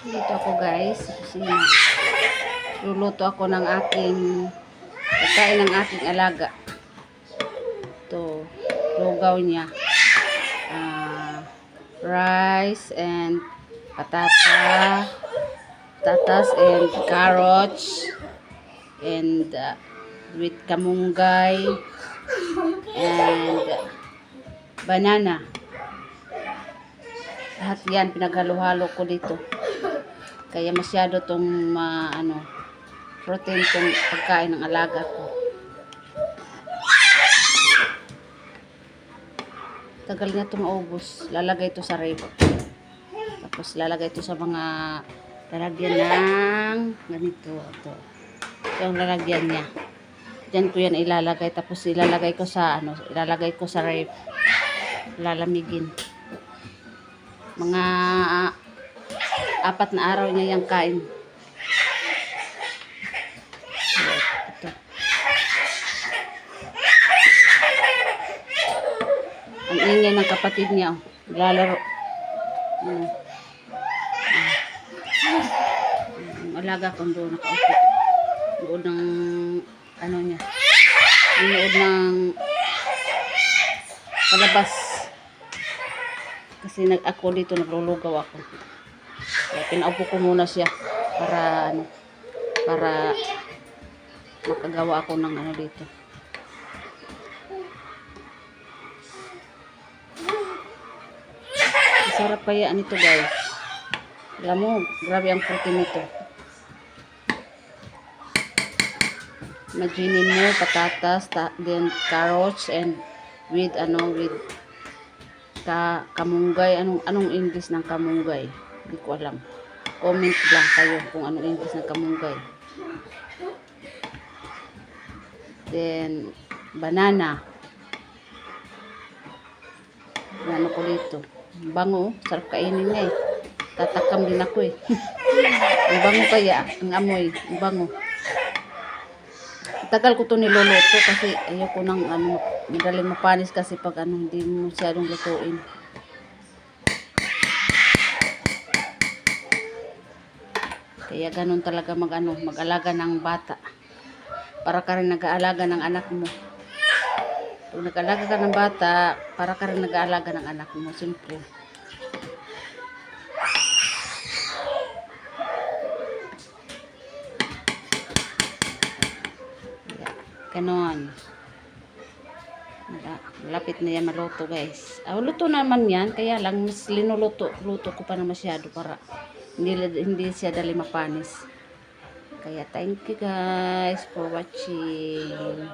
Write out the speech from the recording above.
Dito ako guys sa kusina. Luluto ako ng aking pagkain ng aking alaga. Ito, lugaw niya. Rice and patatas and carrots and with kamunggay and banana. Lahat yan pinaghalo-halo ko dito. Kaya masyado tong protein tong pagkain ng alaga ko. Tagal na itong maubos. Lalagay ito sa ref. Tapos lalagay ito sa mga lalagyan ng ganito. Ito yung lalagyan niya. Diyan ko yan ilalagay. Tapos ilalagay ko sa ref. Lalamigin. Mga 4 na araw niya yung kain. Ito. Ang ingay ng kapatid niya. Lalaro. Ang alaga ko doon nakaupo. Doon ng niya. Doon ng palabas. Kasi ako dito naglulugaw ako. Kaya pinaupo ko muna siya para makagawa ako ng dito. Sarap kaya nito guys. Alam mo, grabe ang protein nito. Imagine mo patatas, then carrots and with kamunggay. Anong English ng kamunggay? Hindi ko alam. Comment lang kayo kung anong English ng kamunggay. Then banana. Ano ko dito? Bango, sarap kainin nga eh. Tatakam din ako eh. Ang bango kaya, ang amoy, ang bango. Tagal ko to niluluto kasi ayoko nang madaling mapanis kasi pag hindi mo masyadong lutuin. Kaya ganun talaga mag-alaga ng bata. Para ka rin nag-aalaga ng anak mo. Pag nag-alaga ka ng bata, para ka rin nag-aalaga ng anak mo. Siyempre. Ganon. Malapit na yan maluto guys. Luto naman yan. Kaya lang mas linuluto ko pa na masyado para hindi siya dali mapanis. Kaya thank you guys for watching.